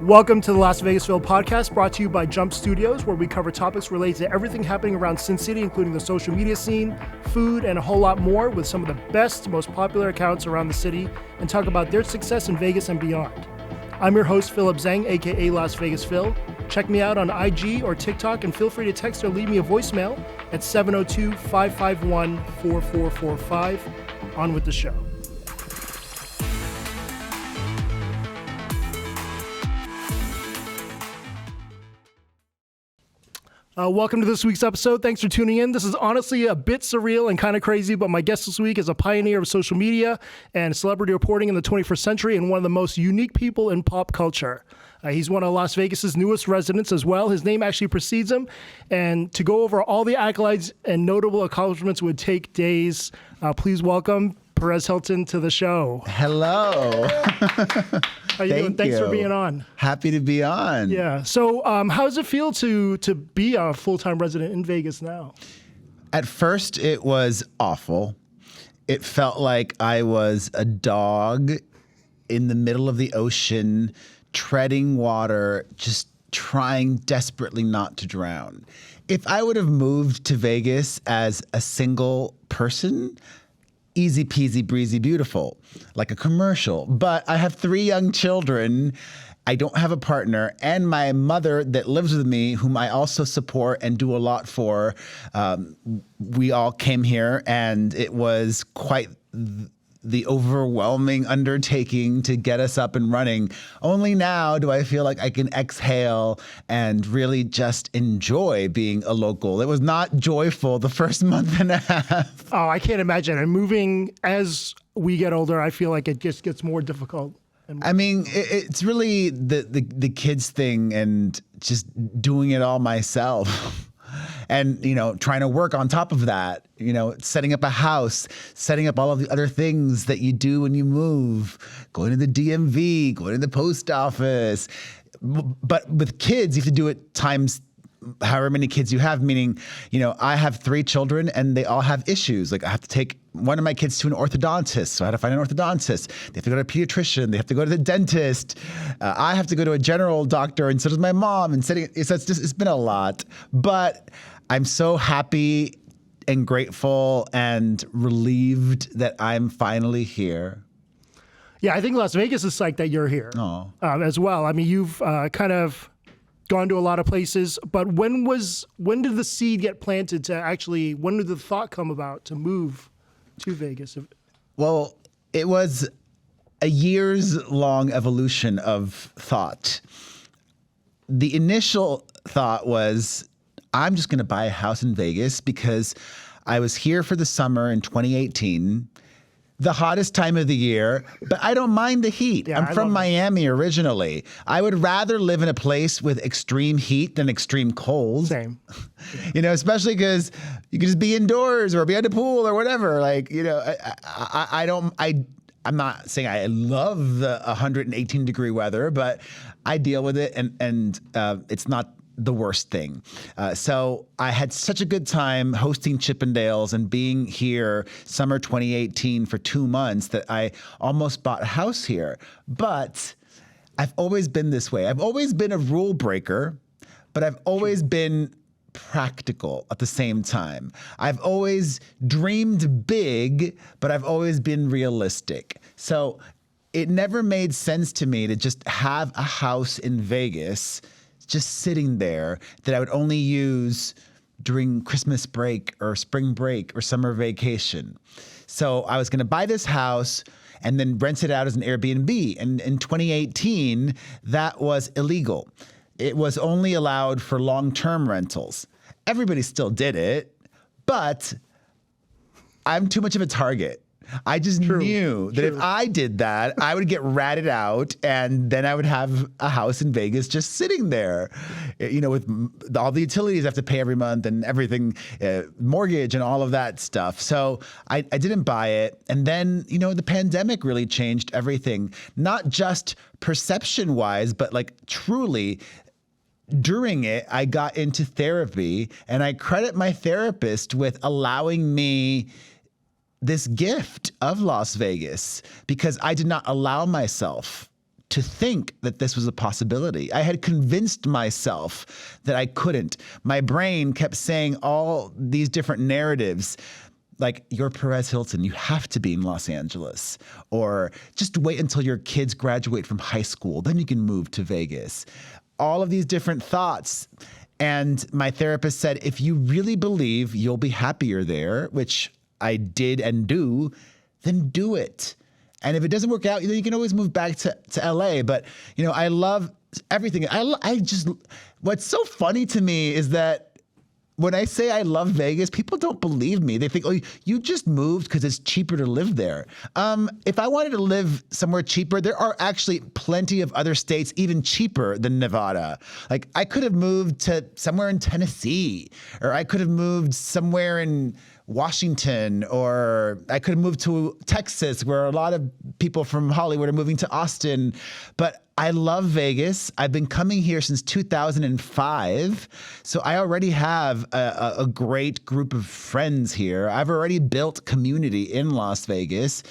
Welcome to the Las Vegasville podcast, brought to you by Jump Studios, where we cover topics related to everything happening around Sin City, including the social media scene, food, and a whole lot more, with some of the best, most popular accounts around the city, and talk about their success in Vegas and beyond. I'm your host, Philip Zhang, aka Las Vegas Phil. Check me out on IG or TikTok, and feel free to text or leave me a voicemail at 702-551-4445. On with the show. Welcome to this week's episode. Thanks for tuning in. This is honestly a bit surreal and kind of crazy, but my guest this week is a pioneer of social media and celebrity reporting in the 21st century and one of the most unique people in pop culture. He's one of Las Vegas's newest residents as well. His name actually precedes him. And to go over all the accolades and notable accomplishments would take days. Please welcome Perez Hilton to the show. Hello. How you doing? Thanks for being on. Happy to be on. Yeah. So how does it feel to be a full-time resident in Vegas now? At first, it was awful. It felt like I was a dog in the middle of the ocean, treading water, just trying desperately not to drown. If I would have moved to Vegas as a single person, easy peasy, breezy, beautiful, like a commercial. But I have 3 young children. I don't have a partner, and my mother that lives with me, whom I also support and do a lot for. We all came here, and it was quite the overwhelming undertaking to get us up and running. Only now do I feel like I can exhale and really just enjoy being a local. It was not joyful the first month and a half. Oh, I can't imagine. And moving as we get older, I feel like it just gets more difficult. I mean, it's really the kids thing and just doing it all myself. And, you know, trying to work on top of that, you know, setting up a house, setting up all of the other things that you do when you move, going to the DMV, going to the post office. But with kids, you have to do it times however many kids you have, meaning, you know, I have 3 children and they all have issues. Like I have to take one of my kids to an orthodontist. So I had to find an orthodontist. They have to go to a pediatrician. They have to go to the dentist. I have to go to a general doctor, and so does my mom. And so it's been a lot. But I'm so happy and grateful and relieved that I'm finally here. Yeah, I think Las Vegas is psyched that you're here as well. I mean, you've kind of gone to a lot of places, but when did the seed get planted to actually, when did the thought come about to move to Vegas? Well, it was a years-long evolution of thought. The initial thought was, I'm just going to buy a house in Vegas because I was here for the summer in 2018, the hottest time of the year, but I don't mind the heat. Yeah, I'm from Miami originally. I would rather live in a place with extreme heat than extreme cold. Same. You know, especially because you can just be indoors or be at the pool or whatever. Like, you know, I'm not saying I love the 118 degree weather, but I deal with it and it's not the worst thing. So I had such a good time hosting Chippendales and being here summer 2018 for 2 months that I almost bought a house here. But I've always been this way. I've always been a rule breaker, but I've always been practical at the same time. I've always dreamed big, but I've always been realistic. So it never made sense to me to just have a house in Vegas just sitting there that I would only use during Christmas break or spring break or summer vacation. So I was going to buy this house and then rent it out as an Airbnb. And in 2018, that was illegal. It was only allowed for long-term rentals. Everybody still did it, but I'm too much of a target. I just knew that if I did that, I would get ratted out, and then I would have a house in Vegas just sitting there, you know, with all the utilities I have to pay every month and everything, mortgage and all of that stuff. So I didn't buy it. And then, you know, the pandemic really changed everything, not just perception-wise, but like truly. During it, I got into therapy, and I credit my therapist with allowing me this gift of Las Vegas because I did not allow myself to think that this was a possibility. I had convinced myself that I couldn't. My brain kept saying all these different narratives, like, you're Perez Hilton, you have to be in Los Angeles. Or just wait until your kids graduate from high school, then you can move to Vegas. All of these different thoughts. And my therapist said, if you really believe you'll be happier there, which I did and do, then do it. And if it doesn't work out, then you can always move back to LA. But, I love everything. What's so funny to me is that when I say I love Vegas, people don't believe me. They think, oh, you just moved because it's cheaper to live there. If I wanted to live somewhere cheaper, there are actually plenty of other states even cheaper than Nevada. Like, I could have moved to somewhere in Tennessee, or I could have moved somewhere in Washington, or I could have moved to Texas, where a lot of people from Hollywood are moving to Austin. But I love Vegas. I've been coming here since 2005. So I already have a great group of friends here. I've already built community in Las Vegas.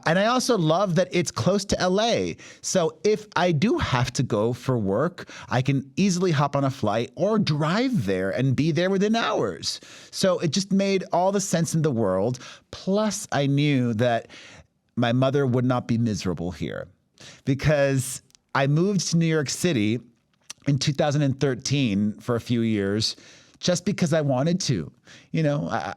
And I also love that it's close to LA. So if I do have to go for work, I can easily hop on a flight or drive there and be there within hours. So it just made all the sense in the world. Plus, I knew that my mother would not be miserable here, because I moved to New York City in 2013 for a few years just because I wanted to.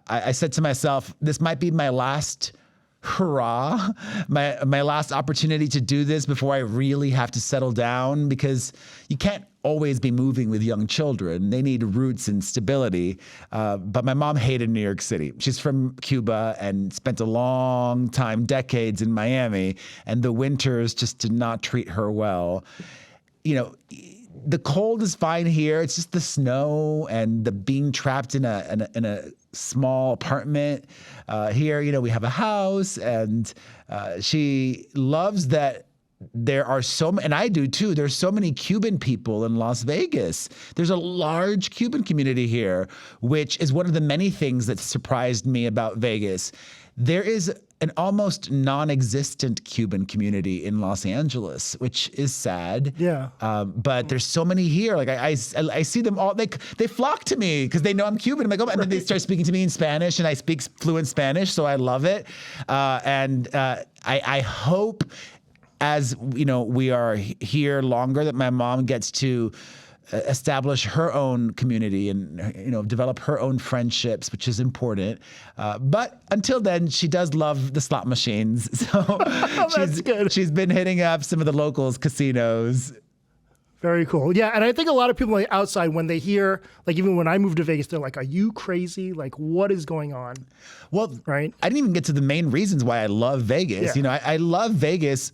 I said to myself, this might be my last hurrah, my last opportunity to do this before I really have to settle down, because you can't always be moving with young children. They need roots and stability. But my mom hated New York City. She's from Cuba and spent a long time, decades in Miami, and the winters just did not treat her well. The cold is fine here. It's just the snow and the being trapped in a small apartment. Here, we have a house, and she loves that there are and I do too, there's so many Cuban people in Las Vegas. There's a large Cuban community here, which is one of the many things that surprised me about Vegas. There is an almost non-existent Cuban community in Los Angeles, which is sad. Yeah. But there's so many here. Like I see them all. They flock to me because they know I'm Cuban. I'm like, oh, and then they start speaking to me in Spanish, and I speak fluent Spanish, so I love it. I hope, as we are here longer, that my mom gets to establish her own community and develop her own friendships, which is important. But until then, she does love the slot machines. So That's good. She's been hitting up some of the locals casinos. Very cool. Yeah, and I think a lot of people on the outside, when they hear, like, even when I moved to Vegas, they're like, are you crazy? Like, what is going on? Well, right? I didn't even get to the main reasons why I love Vegas. Yeah. I love Vegas,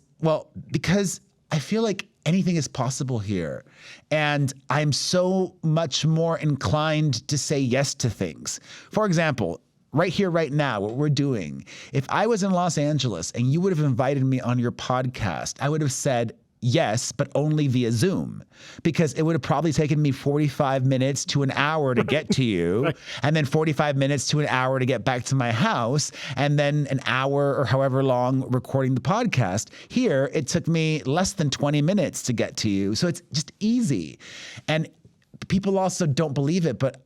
because I feel like anything is possible here. And I'm so much more inclined to say yes to things. For example, right here, right now, what we're doing, if I was in Los Angeles and you would have invited me on your podcast, I would have said yes, but only via Zoom, because it would have probably taken me 45 minutes to an hour to get to you, right, and then 45 minutes to an hour to get back to my house, and then an hour or however long recording the podcast. Here, it took me less than 20 minutes to get to you. So it's just easy. And people also don't believe it, but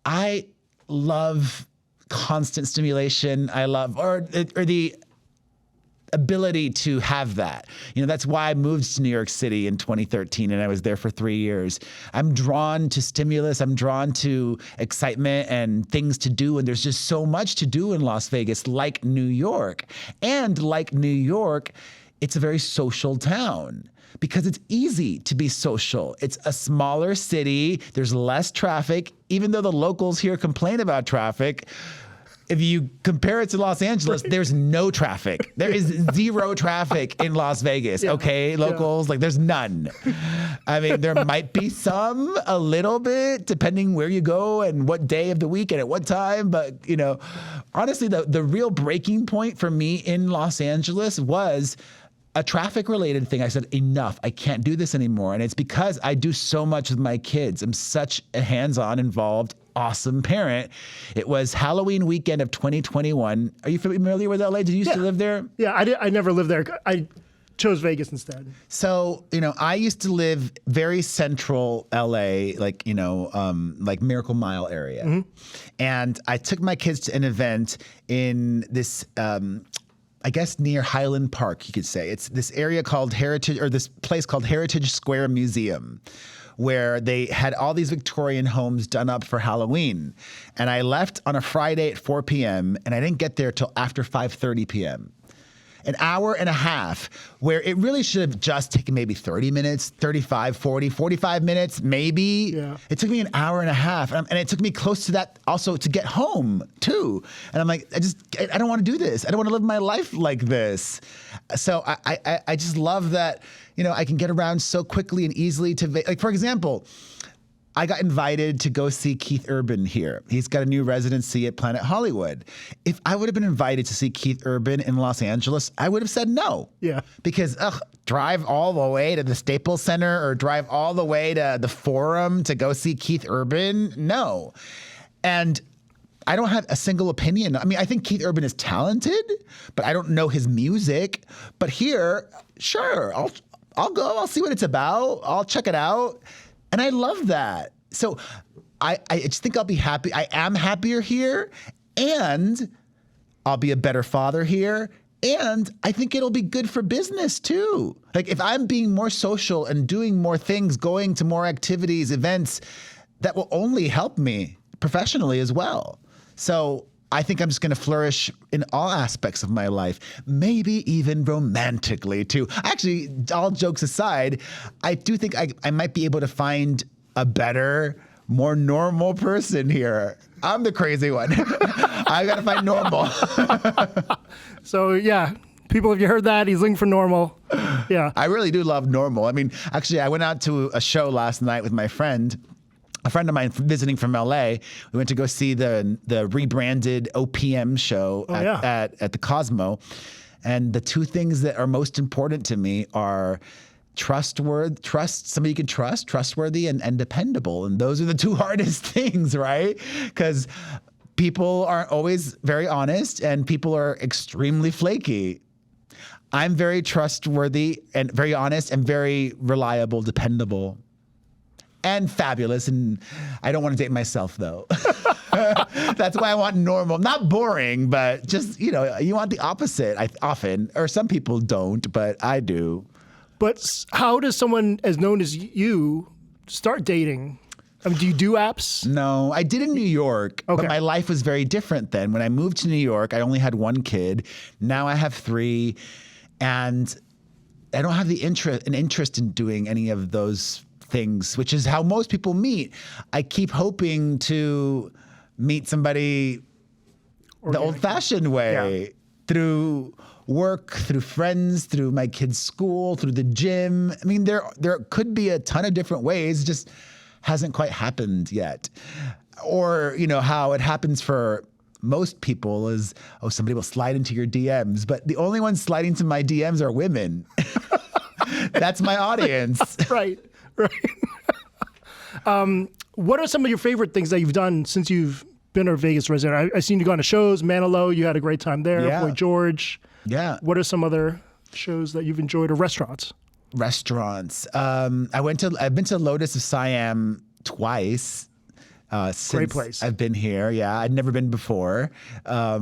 I love constant stimulation. I love, or the ability to have that. That's why I moved to New York City in 2013, and I was there for 3 years. I'm drawn to stimulus. I'm drawn to excitement and things to do. And there's just so much to do in Las Vegas, like New York. And like New York, it's a very social town, because it's easy to be social. It's a smaller city. There's less traffic, even though the locals here complain about traffic. If you compare it to Los Angeles, there's no traffic. There is zero traffic in Las Vegas. Okay, locals, like, there's none. I mean, there might be a little bit, depending where you go and what day of the week and at what time. But, honestly, the real breaking point for me in Los Angeles was a traffic-related thing. I said, enough. I can't do this anymore. And it's because I do so much with my kids. I'm such a hands-on, involved, awesome parent. It was Halloween weekend of 2021. Are you familiar with LA? Did you used to live there? Yeah, I never lived there. chose Vegas instead? So, I used to live very central LA, like Miracle Mile area. And I took my kids to an event in this, I guess near Highland Park, you could say. It's this area called this place called Heritage Square Museum, where they had all these Victorian homes done up for Halloween. And I left on a Friday at 4 p.m. and I didn't get there till after 5:30 p.m. An hour and a half, where it really should have just taken maybe 30 minutes, 35, 40, 45 minutes, maybe. Yeah. It took me an hour and a half. And it took me close to that also to get home, too. And I'm like, I don't want to do this. I don't want to live my life like this. So I just love that, I can get around so quickly and easily to, like, for example, I got invited to go see Keith Urban here. He's got a new residency at Planet Hollywood. If I would have been invited to see Keith Urban in Los Angeles, I would have said no. Yeah. Because, drive all the way to the Staples Center or drive all the way to the Forum to go see Keith Urban? No. And I don't have a single opinion. I mean, I think Keith Urban is talented, but I don't know his music. But here, sure, I'll go. I'll see what it's about. I'll check it out. And I love that. So I just think I'll be happy. I am happier here, and I'll be a better father here. And I think it'll be good for business too. Like, if I'm being more social and doing more things, going to more activities, events, that will only help me professionally as well. So I think I'm just going to flourish in all aspects of my life, maybe even romantically too. Actually, all jokes aside, I do think I might be able to find a better, more normal person here. I'm the crazy one. I got to find normal. So yeah, people, have you heard that? He's looking for normal. Yeah. I really do love normal. I mean, actually, I went out to a show last night with my friend. A friend of mine visiting from LA, we went to go see the rebranded OPM show at the Cosmo. And the two things that are most important to me are somebody you can trust, trustworthy and dependable. And those are the two hardest things, right? Because people aren't always very honest and people are extremely flaky. I'm very trustworthy and very honest and very reliable, dependable. And fabulous, and I don't want to date myself, though. That's why I want normal. Not boring, but just, you want the opposite often. Or some people don't, but I do. But how does someone as known as you start dating? I mean, do you do apps? No, I did in New York, but my life was very different then. When I moved to New York, I only had one kid. Now I have 3, and I don't have an interest in doing any of those things, which is how most people meet. I keep hoping to meet somebody the old-fashioned way, through work, through friends, through my kids' school, through the gym. I mean, there could be a ton of different ways. It just hasn't quite happened yet. Or, how it happens for most people is, somebody will slide into your DMs. But the only ones sliding to my DMs are women. That's my audience. Right. What are some of your favorite things that you've done since you've been a Vegas resident? I've seen you go on to shows. Manilow, you had a great time there. Yeah. Boy George. Yeah. What are some other shows that you've enjoyed, or restaurants? Restaurants. I've been to Lotus of Siam twice. Since great place. I've been here. Yeah, I'd never been before. I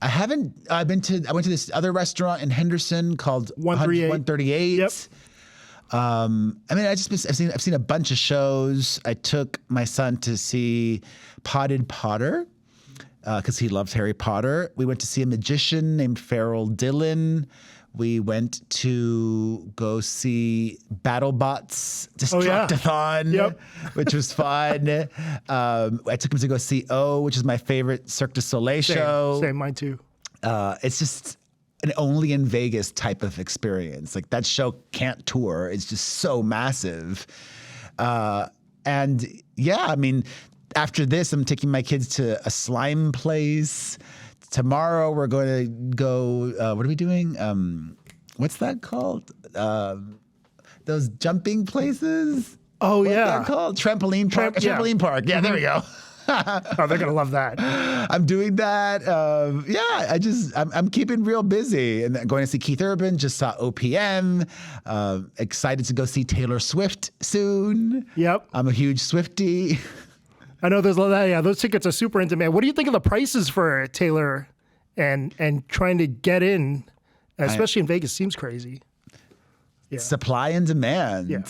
went to this other restaurant in Henderson called 138. Yep. I've seen a bunch of shows. I took my son to see Potted Potter because he loves Harry Potter. We went to see a magician named Farrell Dillon. We went to go see BattleBots Destructathon, which was fun. I took him to go see O, which is my favorite Cirque du Soleil show. Same, mine too. It's just an only in Vegas type of experience. Like, that show can't tour. It's just so massive. And yeah, I mean, after this, I'm taking my kids to a slime place. Tomorrow we're going to go, what are we doing? What's that called? Those jumping places? Oh, What's that called? Trampoline park. Trampoline park. Yeah, there we go. Oh, they're going to love that. I'm doing that. I'm keeping real busy and going to see Keith Urban. Just saw OPM. Excited to go see Taylor Swift soon. Yep. I'm a huge Swiftie. I know there's a lot. Yeah, those tickets are super intimate. What do you think of the prices for Taylor and trying to get in, especially in Vegas? Seems crazy. Yeah. Supply and demand. Yeah.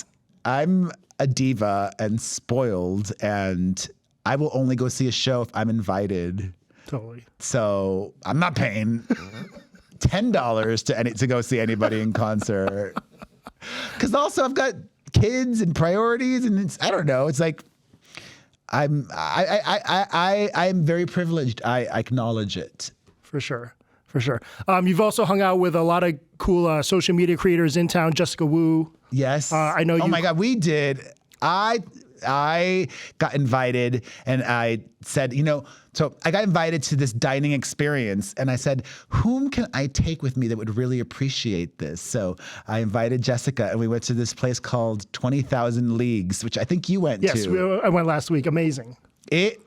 I'm a diva and spoiled, and I will only go see a show if I'm invited. Totally. So I'm not paying $10 to go see anybody in concert. Because also I've got kids and priorities, and I don't know. It's like I'm very privileged. I acknowledge it. For sure. You've also hung out with a lot of cool social media creators in town. Jessica Wu. Yes. I know you. Oh my God, we did. I got invited, and I said, so I got invited to this dining experience, and I said, whom can I take with me that would really appreciate this? So I invited Jessica, and we went to this place called 20,000 Leagues, which I think you went to. Yes, I went last week. Amazing. It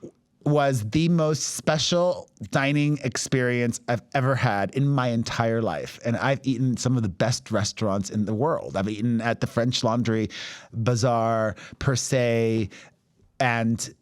was the most special dining experience I've ever had in my entire life. And I've eaten some of the best restaurants in the world. I've eaten at the French Laundry, Bazaar, Per Se, and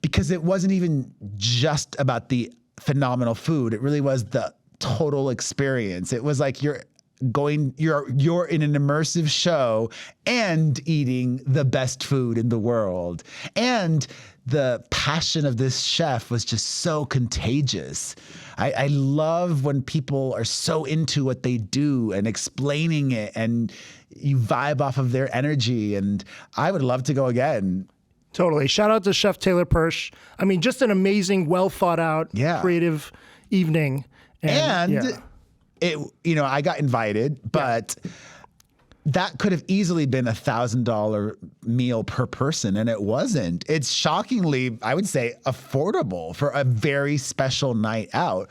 because it wasn't even just about the phenomenal food, it really was the total experience. It was like you're in an immersive show and eating the best food in the world. And the passion of this chef was just so contagious. I love when people are so into what they do and explaining it, and you vibe off of their energy. And I would love to go again. Totally. Shout out to Chef Taylor Persh. I mean, just an amazing, well thought out, creative evening. And I got invited, but that could have easily been $1,000 meal per person, and it wasn't. It's shockingly, I would say, affordable for a very special night out.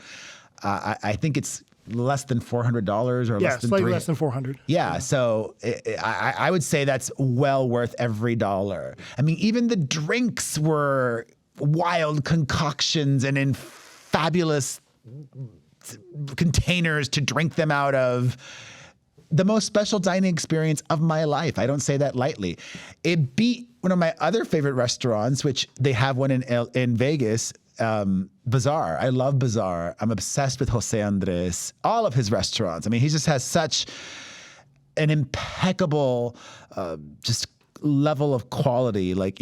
I think it's less than $400 or less than slightly less than $400. Yeah, so I would say that's well worth every dollar. I mean, even the drinks were wild concoctions and in fabulous containers to drink them out of. The most special dining experience of my life. I don't say that lightly. It beat one of my other favorite restaurants, which they have one in Vegas, Bazaar. I love Bazaar. I'm obsessed with Jose Andres, all of his restaurants. I mean, he just has such an impeccable just level of quality, like,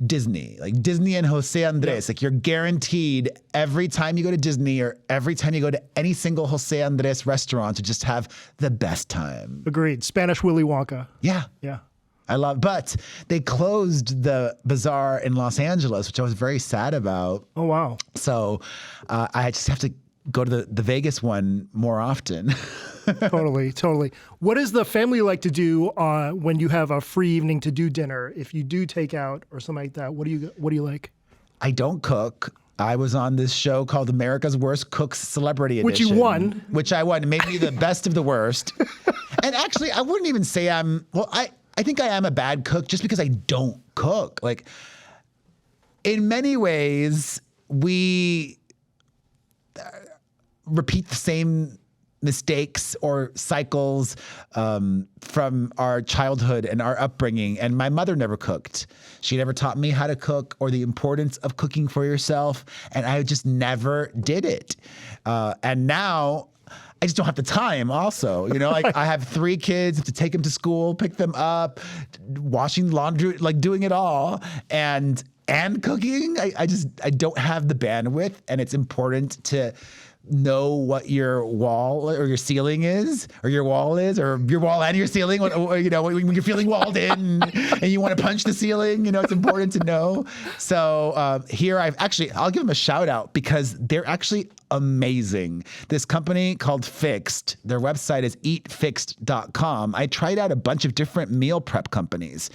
Disney and Jose Andres. Like, you're guaranteed every time you go to Disney or every time you go to any single Jose Andres restaurant to just have the best time. Agreed. Spanish Willy Wonka. Yeah. But they closed the Bazaar in Los Angeles, which I was very sad about. Oh, wow. So I just have to go to the Vegas one more often. Totally. What does the family like to do when you have a free evening to do dinner? If you do take out or something like that, what do you like? I don't cook. I was on this show called America's Worst Cooks Celebrity Edition. Which you won. Which I won. It made me the best of the worst. And actually, I wouldn't even say I think I am a bad cook just because I don't cook. Like, in many ways, we repeat the same mistakes or cycles from our childhood and our upbringing. And my mother never cooked. She never taught me how to cook or the importance of cooking for yourself. And I just never did it. And now I just don't have the time also. Like, I have 3 kids, have to take them to school, pick them up, washing laundry, like doing it all. And cooking, I don't have the bandwidth, and it's important to know what your wall or your ceiling is, or your wall is, or your wall and your ceiling. When you're feeling walled in and you want to punch the ceiling, it's important to know. So here I'll give them a shout out because they're actually amazing. This company called Fixed, their website is eatfixed.com. I tried out a bunch of different meal prep companies,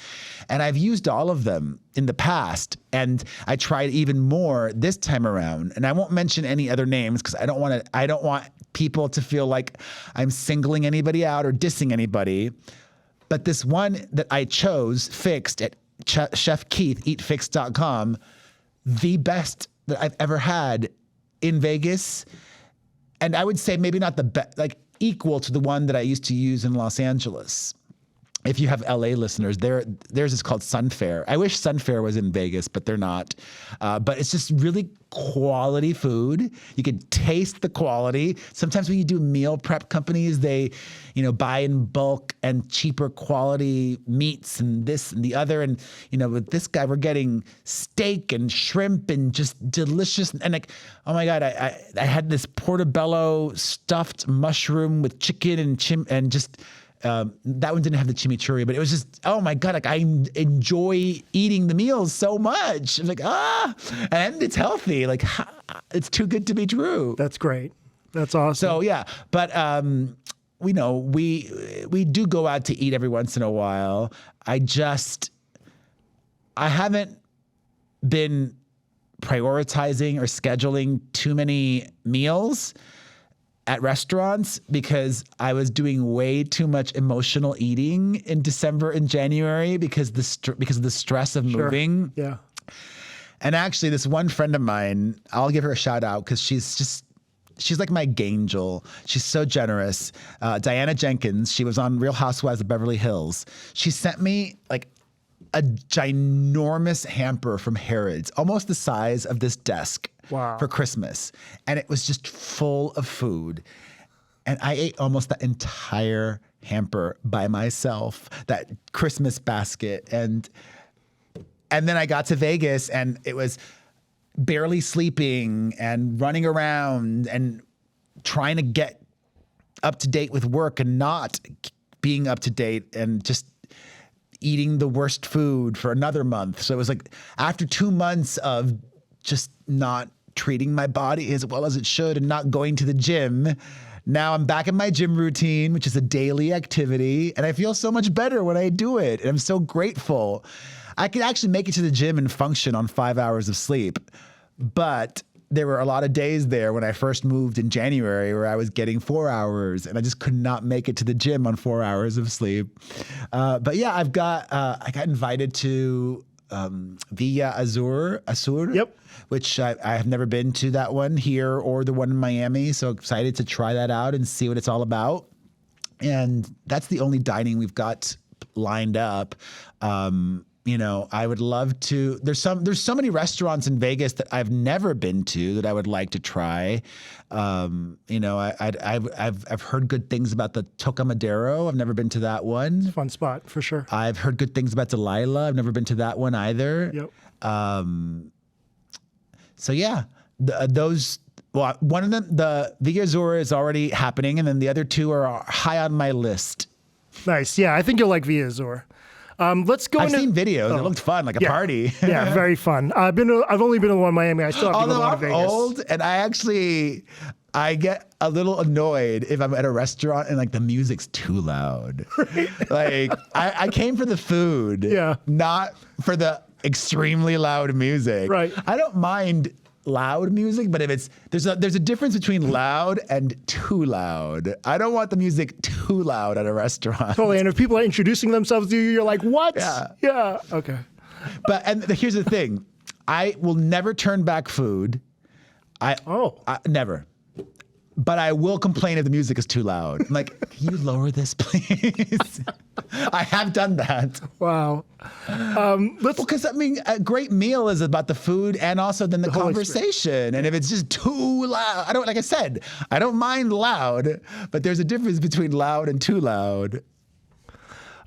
and I've used all of them in the past, and I tried even more this time around. And I won't mention any other names because I don't want people to feel like I'm singling anybody out or dissing anybody. But this one that I chose, Fixed, at Chef Keith, eatfixed.com, the best that I've ever had in Vegas, and I would say maybe not the best, like equal to the one that I used to use in Los Angeles. If you have LA listeners, theirs is called Sunfair. I wish Sunfair was in Vegas, but they're not. But it's just really quality food. You can taste the quality. Sometimes when you do meal prep companies, they, buy in bulk and cheaper quality meats and this and the other. And, with this guy, we're getting steak and shrimp and just delicious. And like, oh my God, I had this portobello stuffed mushroom with chicken and just... that one didn't have the chimichurri, but it was just, oh my God, like I enjoy eating the meals so much. I'm like, and it's healthy. Like it's too good to be true. That's great. That's awesome. So yeah, but we do go out to eat every once in a while. I haven't been prioritizing or scheduling too many meals at restaurants because I was doing way too much emotional eating in December and January because of the stress of moving. Yeah. And actually, this one friend of mine, I'll give her a shout out because she's like my angel. She's so generous. Diana Jenkins, she was on Real Housewives of Beverly Hills. She sent me like a ginormous hamper from Harrods, almost the size of this desk. Wow. For Christmas. And it was just full of food. And I ate almost that entire hamper by myself, that Christmas basket. And then I got to Vegas and it was barely sleeping and running around and trying to get up to date with work and not being up to date and just eating the worst food for another month. So it was like after 2 months of just not treating my body as well as it should and not going to the gym. Now I'm back in my gym routine, which is a daily activity. And I feel so much better when I do it. And I'm so grateful. I could actually make it to the gym and function on 5 hours of sleep. But there were a lot of days there when I first moved in January where I was getting 4 hours and I just could not make it to the gym on 4 hours of sleep. But yeah, I got invited to Villa Azur, Yep. which I have never been to that one here or the one in Miami. So excited to try that out and see what it's all about. And that's the only dining we've got lined up. I would love to. There's so many restaurants in Vegas that I've never been to that I would like to try. I've heard good things about the Toca Madero. I've never been to that one. It's a fun spot for sure. I've heard good things about Delilah. I've never been to that one either. Yep. So yeah, one of them, the Villa Azur is already happening, and then the other two are high on my list. Nice. Yeah, I think you'll like Villa Azur. Let's go. I've seen videos. It looked fun, like a party. Yeah, very fun. I've only been to one in Miami. I still have to go to one in Vegas. I'm old, and I get a little annoyed if I'm at a restaurant and like the music's too loud. Like I came for the food, not for the extremely loud music. Right. I don't mind loud music, but if there's a difference between loud and too loud. I don't want the music too loud at a restaurant. Totally. And if people are introducing themselves to you, you're like, what? Yeah. Okay. And here's the thing. I will never turn back food. Never. But I will complain if the music is too loud. I'm like, can you lower this, please? I have done that. Wow. Because a great meal is about the food and also then the conversation. And if it's just too loud, I don't mind loud, but there's a difference between loud and too loud.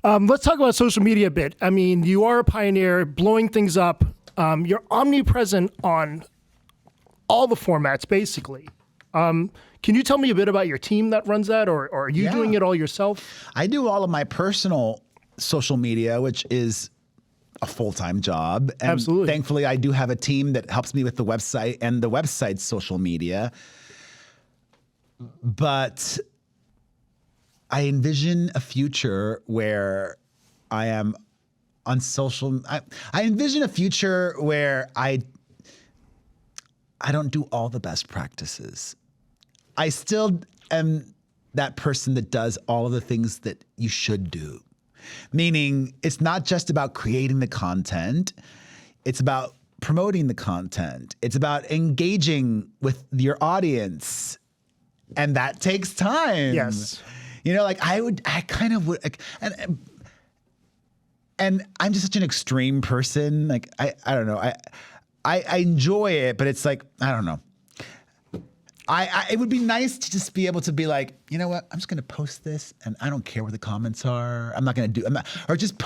Let's talk about social media a bit. I mean, you are a pioneer, blowing things up. You're omnipresent on all the formats, basically. Can you tell me a bit about your team that runs that, or are you doing it all yourself? I do all of my personal social media, which is a full-time job. And absolutely. Thankfully, I do have a team that helps me with the website and the website's social media. But I envision a future where I am on social. I envision a future where I don't do all the best practices. I still am that person that does all of the things that you should do. Meaning, it's not just about creating the content. It's about promoting the content. It's about engaging with your audience. And that takes time. Yes. You know, like I kind of would, like, and I'm just such an extreme person. Like, I don't know. I enjoy it, but it's like, I don't know. It would be nice to just be able to be like, you know what? I'm just going to post this and I don't care what the comments are. I'm not going to do,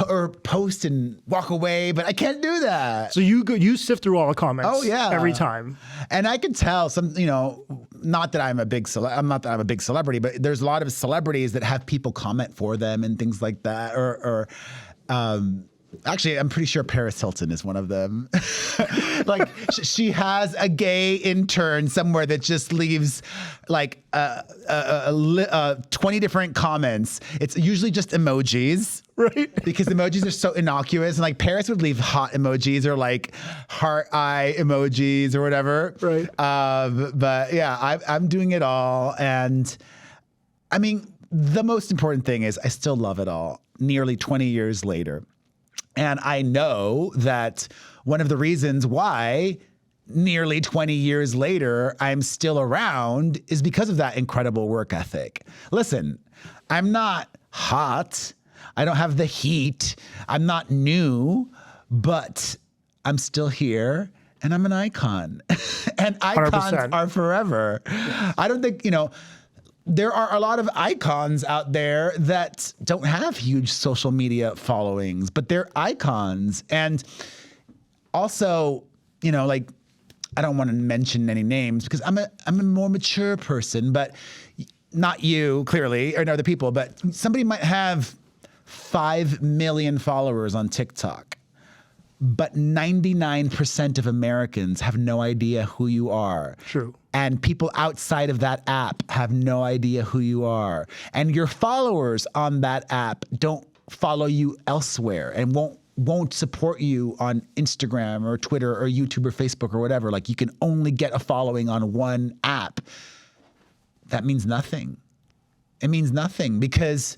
or post and walk away, but I can't do that. So you sift through all the comments. Oh yeah, every time. And I can tell not that I'm a big celebrity, but there's a lot of celebrities that have people comment for them and things like that, actually, I'm pretty sure Paris Hilton is one of them. Like she has a gay intern somewhere that just leaves like 20 different comments. It's usually just emojis. Right. Because emojis are so innocuous. And like Paris would leave hot emojis or like heart eye emojis or whatever. Right. But yeah, I'm doing it all. And I mean, the most important thing is I still love it all nearly 20 years later. And I know that one of the reasons why nearly 20 years later I'm still around is because of that incredible work ethic. Listen, I'm not hot. I don't have the heat. I'm not new, but I'm still here and I'm an icon. And icons 100%. are forever. I don't think, there are a lot of icons out there that don't have huge social media followings, but they're icons. And also, like, I don't want to mention any names because I'm a more mature person, but not you, clearly, or other people, but somebody might have 5 million followers on TikTok, but 99% of Americans have no idea who you are. True. And people outside of that app have no idea who you are. And your followers on that app don't follow you elsewhere and won't support you on Instagram or Twitter or YouTube or Facebook or whatever. Like, you can only get a following on one app. That means nothing. It means nothing because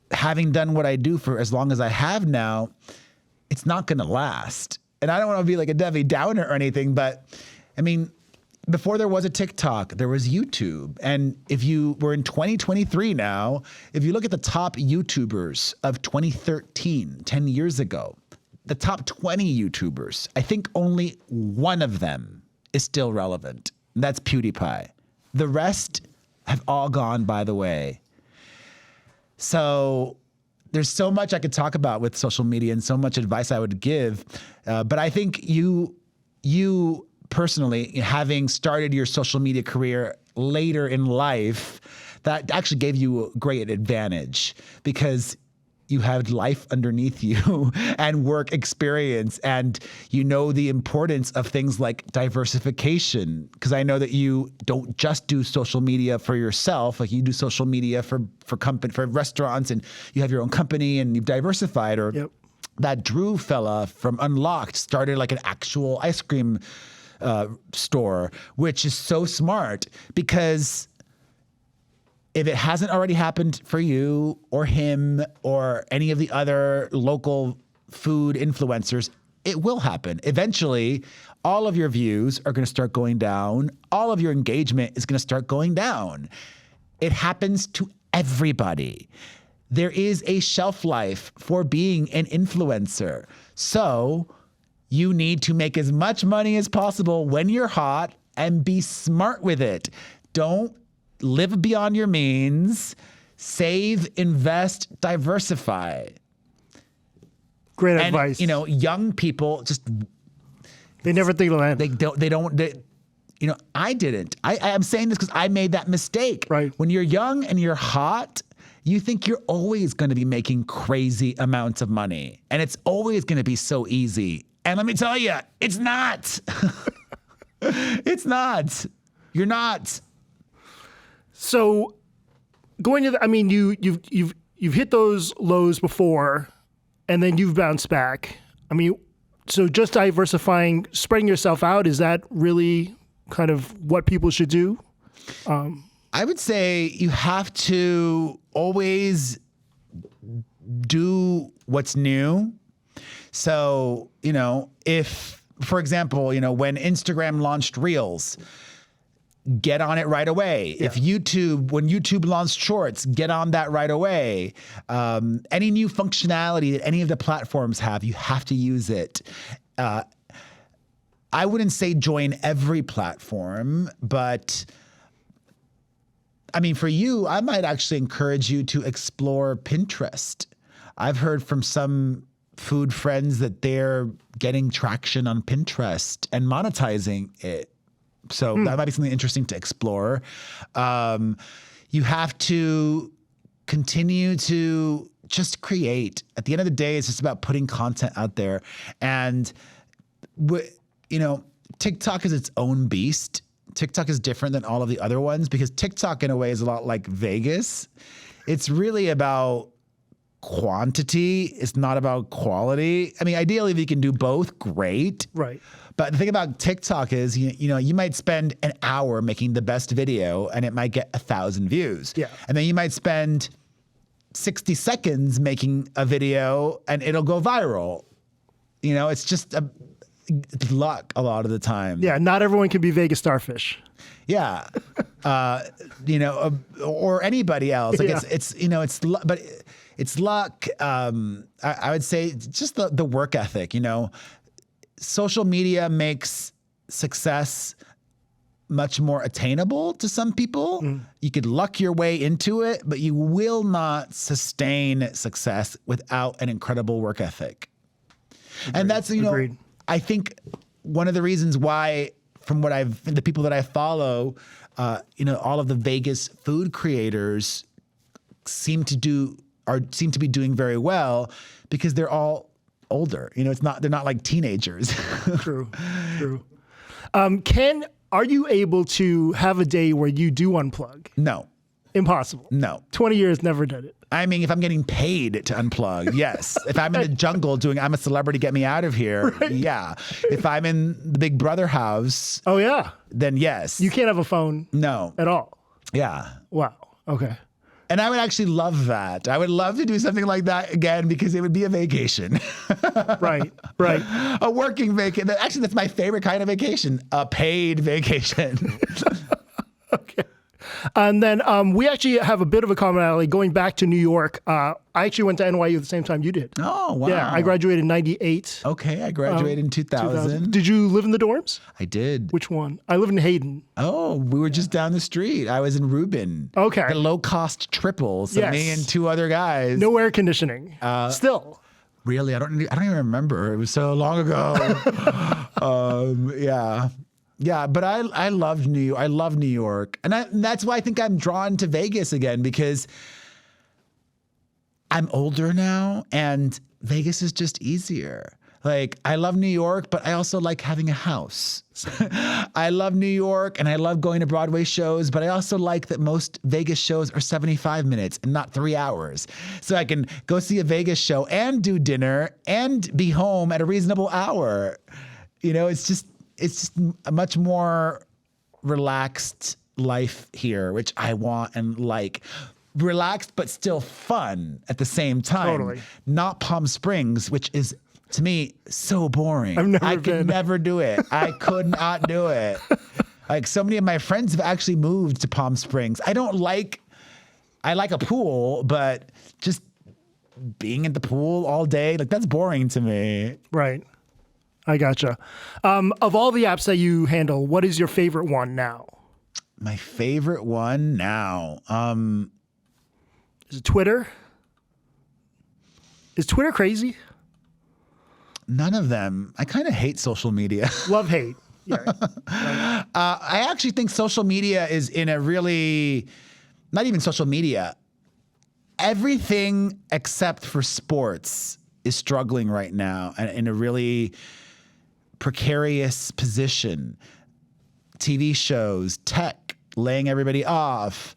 having done what I do for as long as I have now, it's not going to last. And I don't want to be like a Debbie Downer or anything, but I mean, before there was a TikTok, there was YouTube. And we're in 2023 now, if you look at the top YouTubers of 2013, 10 years ago, the top 20 YouTubers, I think only one of them is still relevant. And that's PewDiePie. The rest have all gone by the way. So there's so much I could talk about with social media and so much advice I would give. But I think you personally, having started your social media career later in life, that actually gave you a great advantage because you had life underneath you and work experience, and you know the importance of things like diversification. Because I know that you don't just do social media for yourself, like you do social media for restaurants, and you have your own company and you've diversified. Or Yep. That Drew fella from Unlocked started like an actual ice cream store, which is so smart because if it hasn't already happened for you or him or any of the other local food influencers, it will happen. Eventually, all of your views are going to start going down. All of your engagement is going to start going down. It happens to everybody. There is a shelf life for being an influencer. So you need to make as much money as possible when you're hot and be smart with it. Don't live beyond your means. Save, invest, diversify. Great And, advice. young people just, they never think it'll end. I didn't. I'm saying this because I made that mistake. Right. When you're young and you're hot, you think you're always going to be making crazy amounts of money. And it's always going to be so easy. And let me tell you, it's not. It's not. You're not. So going to you've hit those lows before and then you've bounced back. I mean, so just diversifying, spreading yourself out, is that really kind of what people should do? I would say you have to always do what's new. So, if for example, you know, when Instagram launched Reels, get on it right away. Yeah. When YouTube launched Shorts, get on that right away. Any new functionality that any of the platforms have, you have to use it. I wouldn't say join every platform, but I mean, for you, I might actually encourage you to explore Pinterest. I've heard from some food friends that they're getting traction on Pinterest and monetizing it. So that might be something interesting to explore. You have to continue to just create. At the end of the day, it's just about putting content out there. And, you know, TikTok is its own beast. TikTok is different than all of the other ones because TikTok, in a way, is a lot like Vegas. It's really about quantity. It's not about quality. I mean, ideally, if you can do both, great. Right. But the thing about TikTok is, you know, you might spend an hour making the best video and it might get 1,000 views. Yeah. And then you might spend 60 seconds making a video and it'll go viral. You know, it's just luck a lot of the time. Yeah, not everyone can be Vegas Starfish. Yeah. You know, or anybody else. Like Yeah. it's you know, but it's luck. I would say just the work ethic, you know. Social media makes success much more attainable to some people. You could luck your way into it, but you will not sustain success without an incredible work ethic. And that's, you know, Agreed. I think one of the reasons why, from the people that I follow, you know, all of the Vegas food creators seem to be doing very well because they're all older. You know, they're not like teenagers. True. Are you able to have a day where you do unplug? No. Impossible. No. 20 years, never did it. I mean, if I'm getting paid to unplug, yes. If I'm in the jungle I'm a celebrity, get me out of here. Right. Yeah. If I'm in the Big Brother house. Oh, yeah. Then yes. You can't have a phone. No. At all. Yeah. Wow. Okay. And I would actually love that. I would love to do something like that again because it would be a vacation. Right. A working vacation. Actually, that's my favorite kind of vacation, a paid vacation. Okay. And then we actually have a bit of a commonality going back to New York. I actually went to NYU at the same time you did. Oh, wow. Yeah, I graduated in 98. Okay, I graduated in 2000. Did you live in the dorms? I did. Which one? I live in Hayden. Oh, we were just down the street. I was in Reuben. Okay. The low-cost triple. So Yes. me and two other guys. No air conditioning. Still. Really? I don't even remember. It was so long ago. Yeah. Yeah, but I loved New York. I love New York. And that's why I think I'm drawn to Vegas again, because I'm older now and Vegas is just easier. Like, I love New York, but I also like having a house. I love New York and I love going to Broadway shows, but I also like that most Vegas shows are 75 minutes and not 3 hours. So I can go see a Vegas show and do dinner and be home at a reasonable hour. You know, it's just a much more relaxed life here, which I want and like. Relaxed, but still fun at the same time. Totally. Not Palm Springs, which is, to me, so boring. I could never do it. I could not do it. Like, so many of my friends have actually moved to Palm Springs. I like a pool, but just being at the pool all day, like, that's boring to me. Right. I gotcha. Of all the apps that you handle, what is your favorite one now? My favorite one now. Is it Twitter? Is Twitter crazy? None of them. I kind of hate social media. Love, hate. Yeah. Right. I actually think social media is in a really, not even social media, everything except for sports is struggling right now and in a really precarious position. TV shows, tech, laying everybody off.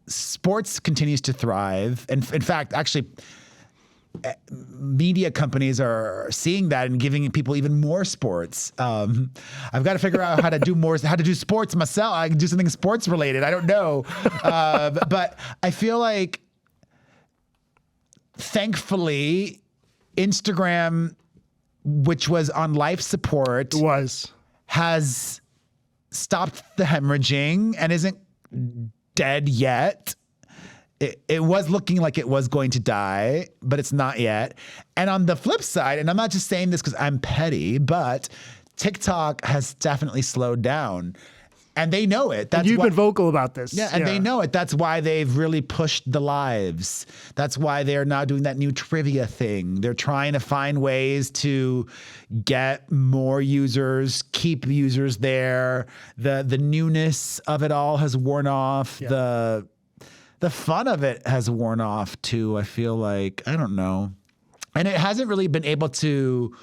Sports continues to thrive. And in fact, actually, media companies are seeing that and giving people even more sports. I've got to figure out how to do sports myself. I can do something sports related. I don't know. But I feel like, thankfully, Instagram which was on life support, It was. has stopped the hemorrhaging and isn't dead yet. It was looking like it was going to die, but it's not yet. And on the flip side, and I'm not just saying this because I'm petty, but TikTok has definitely slowed down. And they know it. And you've been vocal about this. Yeah, and they know it. That's why they've really pushed the lives. That's why they're now doing that new trivia thing. They're trying to find ways to get more users, keep users there. The newness of it all has worn off. Yeah. The fun of it has worn off too, I feel like. I don't know. And it hasn't really been able to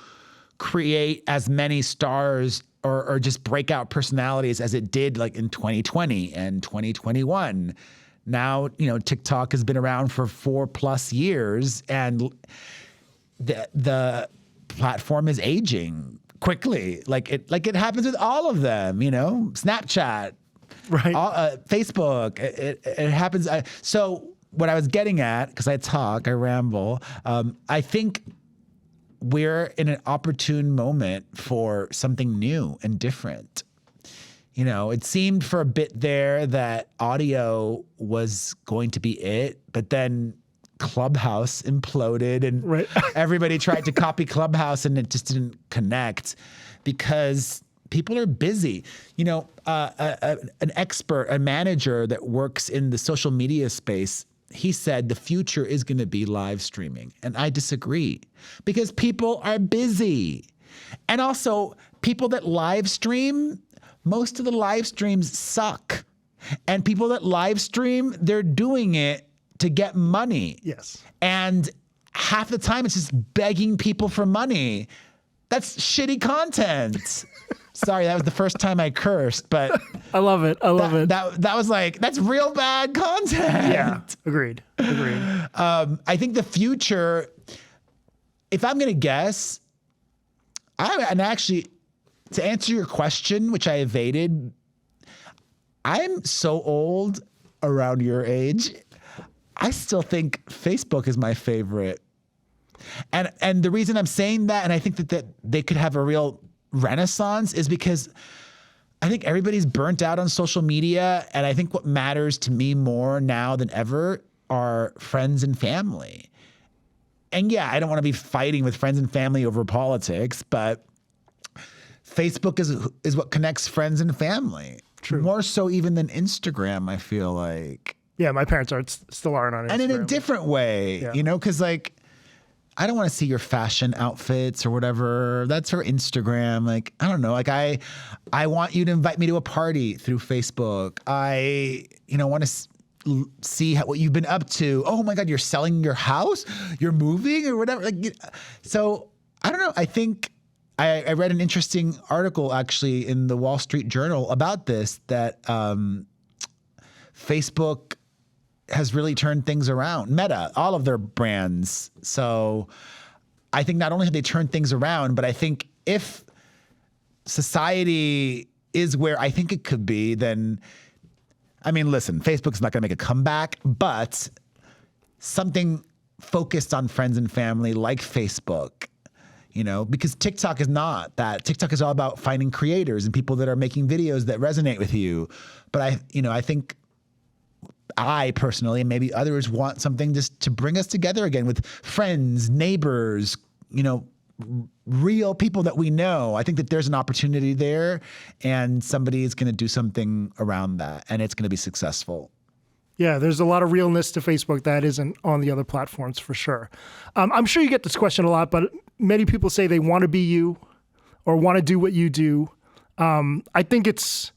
create as many stars or just breakout personalities as it did like in 2020 and 2021. Now, TikTok has been around for 4+ years and the platform is aging quickly. Like it happens with all of them, Snapchat, right? Facebook, it happens. So what I was getting at, because I ramble, I think we're in an opportune moment for something new and different. It seemed for a bit there that audio was going to be it, but then Clubhouse imploded and everybody tried to copy Clubhouse and it just didn't connect because people are busy. An expert, a manager that works in the social media space, he said the future is going to be live streaming. And I disagree because people are busy. And also people that live stream, most of the live streams suck. And people that live stream, they're doing it to get money. Yes. And half the time it's just begging people for money. That's shitty content. Sorry, that was the first time I cursed, but I love it. I love it. That was like, that's real bad content. Yeah, agreed. I think the future, if I'm going to guess, and actually to answer your question, which I evaded, I'm so old around your age. I still think Facebook is my favorite. And the reason I'm saying that, and I think that they could have a real renaissance, is because I think everybody's burnt out on social media. And I think what matters to me more now than ever are friends and family. And yeah, I don't want to be fighting with friends and family over politics, but Facebook is what connects friends and family. True. More so even than Instagram, I feel like. Yeah, my parents still aren't on Instagram. And in a different way, because like, I don't want to see your fashion outfits or whatever. That's for Instagram. Like, I don't know. Like I want you to invite me to a party through Facebook. I, want to see what you've been up to. Oh my God, you're selling your house? You're moving or whatever. Like, so I don't know. I think I read an interesting article actually in the Wall Street Journal about this, that Facebook has really turned things around. Meta, all of their brands. So I think not only have they turned things around, but I think if society is where I think it could be, then, I mean, listen, Facebook's not going to make a comeback, but something focused on friends and family like Facebook, because TikTok is not that. TikTok is all about finding creators and people that are making videos that resonate with you. But I think I personally, and maybe others, want something just to bring us together again with friends, neighbors, real people that we know. I think that there's an opportunity there and somebody is going to do something around that and it's going to be successful. Yeah, there's a lot of realness to Facebook that isn't on the other platforms for sure. I'm sure you get this question a lot, but many people say they want to be you or want to do what you do. I think it's,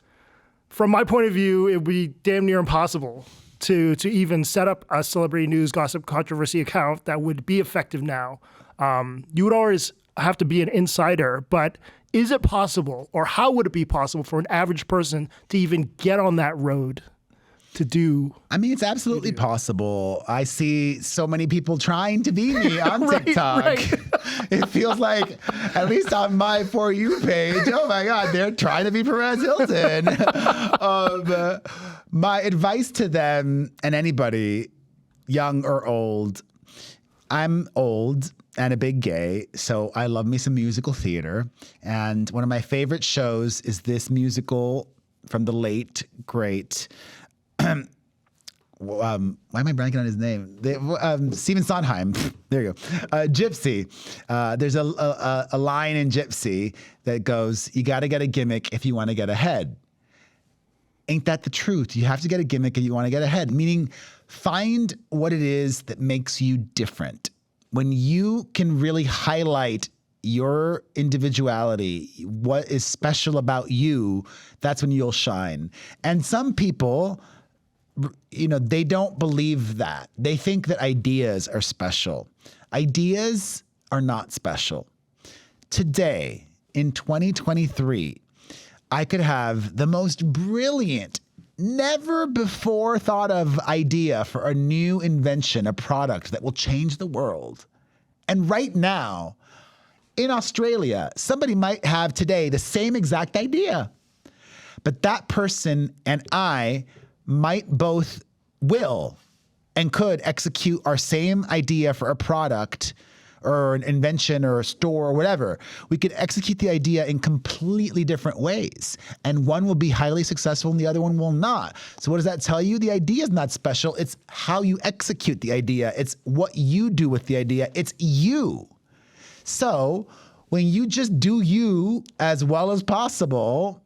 from my point of view, it would be damn near impossible to even set up a celebrity news gossip controversy account that would be effective now. You would always have to be an insider, but is it possible, or how would it be possible for an average person to even get on that road to do? I mean, it's absolutely possible. I see so many people trying to be me on TikTok. Right. It feels like, at least on my For You page, oh my God, they're trying to be Perez Hilton. My advice to them and anybody, young or old, I'm old and a big gay, so I love me some musical theater. And one of my favorite shows is this musical from the late, great, why am I blanking on his name? Stephen Sondheim. There you go. Gypsy. There's a line in Gypsy that goes, "You got to get a gimmick if you want to get ahead." Ain't that the truth? You have to get a gimmick if you want to get ahead, meaning find what it is that makes you different. When you can really highlight your individuality, what is special about you, that's when you'll shine. And some people, they don't believe that. They think that ideas are special. Ideas are not special. Today, in 2023, I could have the most brilliant, never before thought of idea for a new invention, a product that will change the world. And right now, in Australia, somebody might have today the same exact idea. But that person and I might both will and could execute our same idea for a product or an invention or a store or whatever. We could execute the idea in completely different ways. And one will be highly successful and the other one will not. So what does that tell you? The idea is not special. It's how you execute the idea. It's what you do with the idea. It's you. So when you just do you as well as possible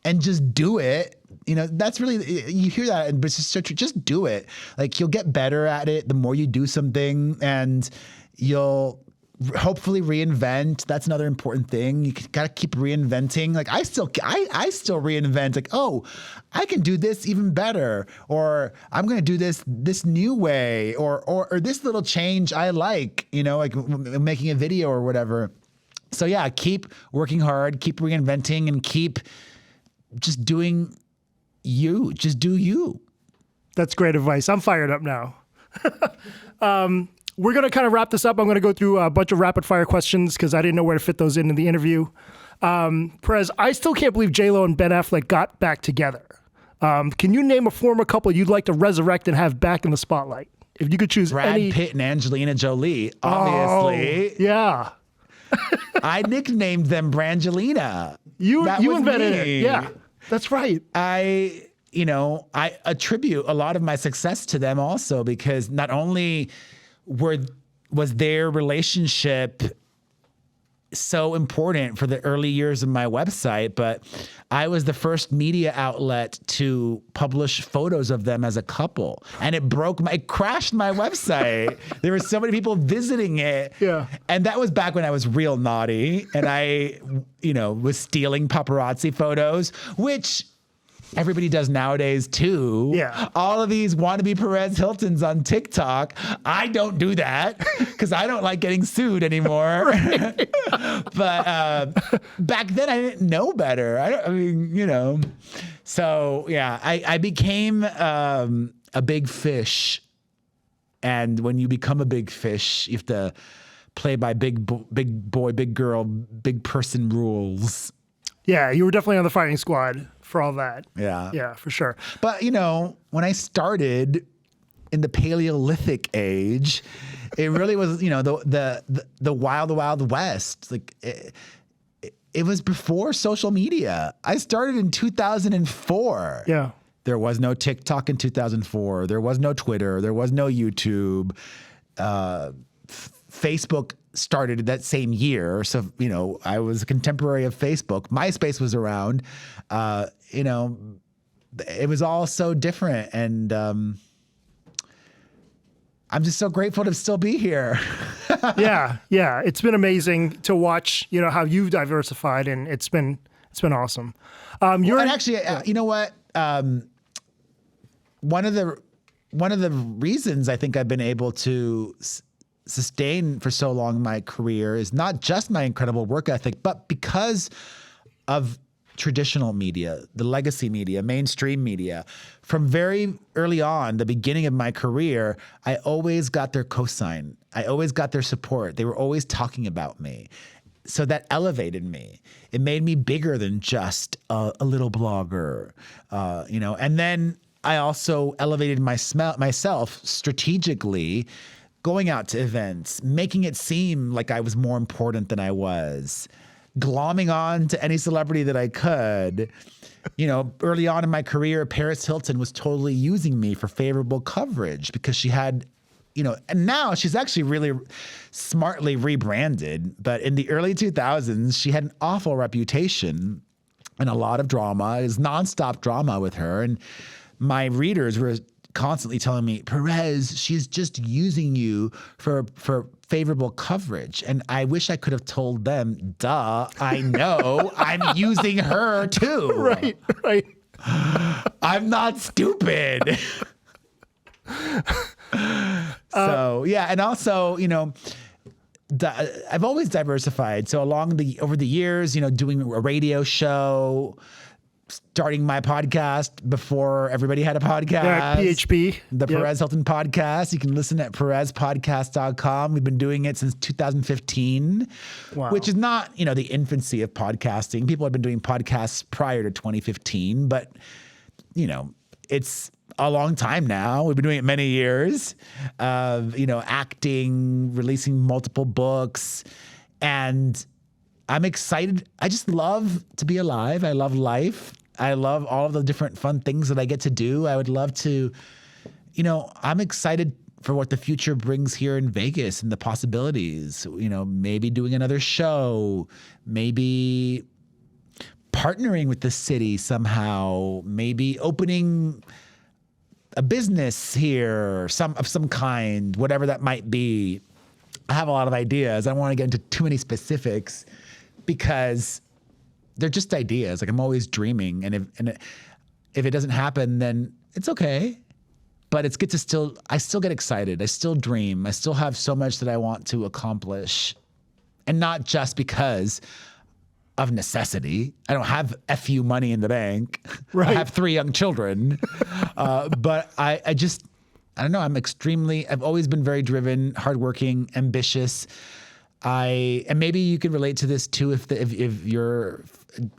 and just do it, that's really, you hear that, but it's just so true. Just do it. Like, you'll get better at it the more you do something, and you'll hopefully reinvent. That's another important thing. You got to keep reinventing. Like, I still reinvent. Like, oh, I can do this even better, or I'm going to do this new way, or this little change I like, like making a video or whatever. So yeah, keep working hard, keep reinventing, and keep just doing you. Just do you. That's great advice. I'm fired up now. We're going to kind of wrap this up. I'm going to go through a bunch of rapid fire questions because I didn't know where to fit those in the interview. Perez, I still can't believe J-Lo and Ben Affleck got back together. Can you name a former couple you'd like to resurrect and have back in the spotlight? If you could choose Brad Pitt and Angelina Jolie, obviously. Oh, yeah. I nicknamed them Brangelina. You invented it. Yeah, that's right. I attribute a lot of my success to them also, because not only was their relationship so important for the early years of my website, but I was the first media outlet to publish photos of them as a couple. And it crashed my website. There were so many people visiting it. Yeah. And that was back when I was real naughty and I, was stealing paparazzi photos, which everybody does nowadays too. Yeah. All of these wannabe Perez Hiltons on TikTok. I don't do that because I don't like getting sued anymore. But back then I didn't know better. So yeah, I became a big fish. And when you become a big fish, you have to play by big boy, big girl, big person rules. Yeah, you were definitely on the firing squad for all that. Yeah. Yeah, for sure. But, when I started in the Paleolithic age, it really was, the wild west. Like, it was before social media. I started in 2004. Yeah. There was no TikTok in 2004. There was no Twitter. There was no YouTube. Facebook started that same year. So, I was a contemporary of Facebook. MySpace was around. It was all so different. And I'm just so grateful to still be here. Yeah. It's been amazing to watch, how you've diversified, and it's been awesome. And actually, you know what? One of the reasons I think I've been able to sustain for so long in my career is not just my incredible work ethic, but because of traditional media, the legacy media, mainstream media. From very early on, the beginning of my career, I always got their cosign. I always got their support. They were always talking about me. So that elevated me. It made me bigger than just a little blogger, and then I also elevated myself strategically going out to events, making it seem like I was more important than I was, glomming on to any celebrity that I could. You know, early on in my career, Paris Hilton was totally using me for favorable coverage because she had, you know, and now she's actually really smartly rebranded. But in the early 2000s, she had an awful reputation and a lot of drama. It was nonstop drama with her. And my readers were constantly telling me, Perez, she's just using you for favorable coverage. And I wish I could have told them, duh, I know I'm using her too. Right, right. I'm not stupid. So, yeah. And also, you know, I've always diversified. So over the years, you know, doing a radio show, starting my podcast before everybody had a podcast. Yeah, PHP. The Perez Hilton podcast. You can listen at perezpodcast.com. We've been doing it since 2015, which is not, you know, the infancy of podcasting. People have been doing podcasts prior to 2015, but, you know, it's a long time now. We've been doing it many years of, you know, acting, releasing multiple books, and I'm excited. I just love to be alive. I love life. I love all of the different fun things that I get to do. I would love to, you know, I'm excited for what the future brings here in Vegas and the possibilities. You know, maybe doing another show, maybe partnering with the city somehow, maybe opening a business here, of some kind, whatever that might be. I have a lot of ideas. I don't want to get into too many specifics because they're just ideas. Like, I'm always dreaming, and if it doesn't happen, then it's okay. But it's good to I still get excited. I still dream. I still have so much that I want to accomplish, and not just because of necessity. I don't have FU money in the bank. Right. I have 3 young children. But I don't know. I've always been very driven, hardworking, ambitious. And maybe you can relate to this too if your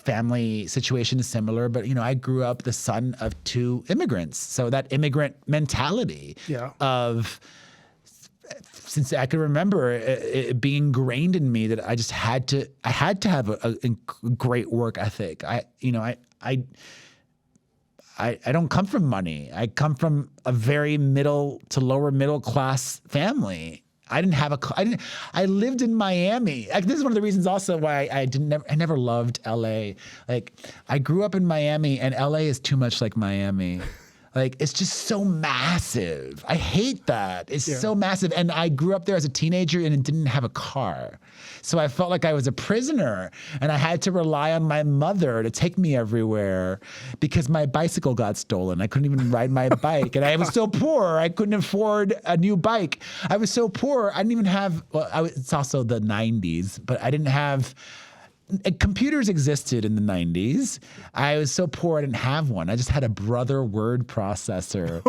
family situation is similar, but you know, I grew up the son of 2 immigrants. So that immigrant mentality of, since I can remember, it being ingrained in me that I just had to have a great work ethic. I don't come from money. I come from a very middle to lower middle class family. I lived in Miami. This is one of the reasons also why I never loved LA. Like, I grew up in Miami, and LA is too much like Miami. Like, it's just so massive. I hate that. It's so massive. And I grew up there as a teenager and didn't have a car. So I felt like I was a prisoner, and I had to rely on my mother to take me everywhere because my bicycle got stolen. I couldn't even ride my bike. And I was so poor, I couldn't afford a new bike. I was so poor, I didn't even have, it's also the 90s, but I didn't have, computers existed in the 90s. I was so poor I didn't have one. I just had a Brother word processor,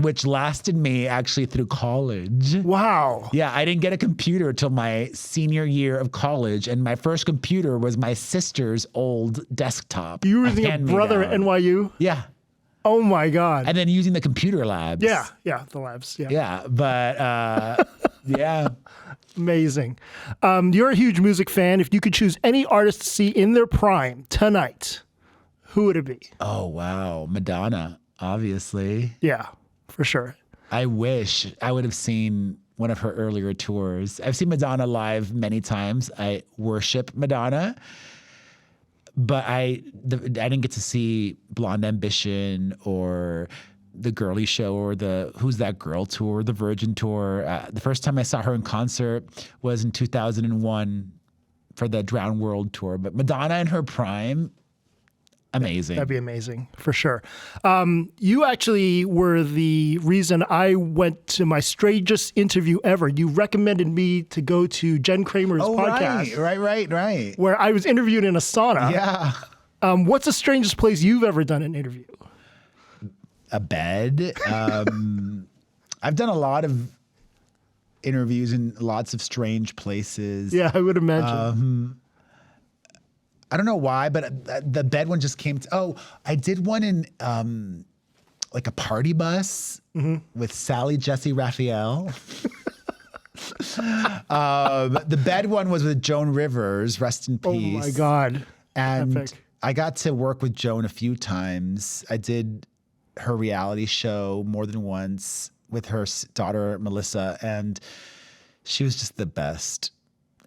which lasted me actually through college. Wow. Yeah, I didn't get a computer till my senior year of college, and my first computer was my sister's old desktop. You were using a Brother at NYU? Yeah. Oh my God. And then using the computer labs. Yeah, the labs. Yeah, but yeah. Amazing. You're a huge music fan. If you could choose any artist to see in their prime tonight, who would it be? Oh, wow. Madonna, obviously. Yeah, for sure. I wish I would have seen one of her earlier tours. I've seen Madonna live many times. I worship Madonna. But I didn't get to see Blonde Ambition or the Girly Show or the Who's That Girl tour, the Virgin tour. The first time I saw her in concert was in 2001 for the Drowned World tour. But Madonna in her prime, amazing. That'd be amazing, for sure. You actually were the reason I went to my strangest interview ever. You recommended me to go to Jen Kramer's podcast. Right. Where I was interviewed in a sauna. Yeah. What's the strangest place you've ever done an interview? A bed. I've done a lot of interviews in lots of strange places. Yeah, I would imagine. I don't know why, but the bed one just came to, I did one in like a party bus with Sally Jesse Raphael. The bed one was with Joan Rivers, rest in Oh peace. my God. And Epic. I got to work with Joan a few times. I did her reality show more than once with her daughter, Melissa, and she was just the best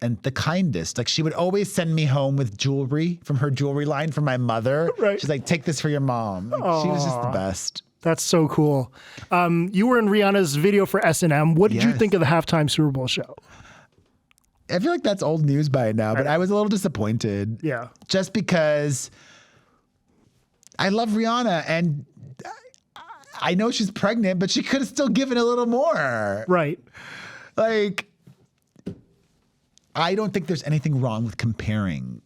and the kindest. Like, she would always send me home with jewelry from her jewelry line from my mother. Right. She's like, take this for your mom. Like, she was just the best. That's so cool. You were in Rihanna's video for S&M. What did you Yes. think of the halftime Super Bowl show? I feel like that's old news by now, but I was a little disappointed. Yeah. Just because I love Rihanna and I know she's pregnant, but she could have still given a little more. Right. Like, I don't think there's anything wrong with comparing.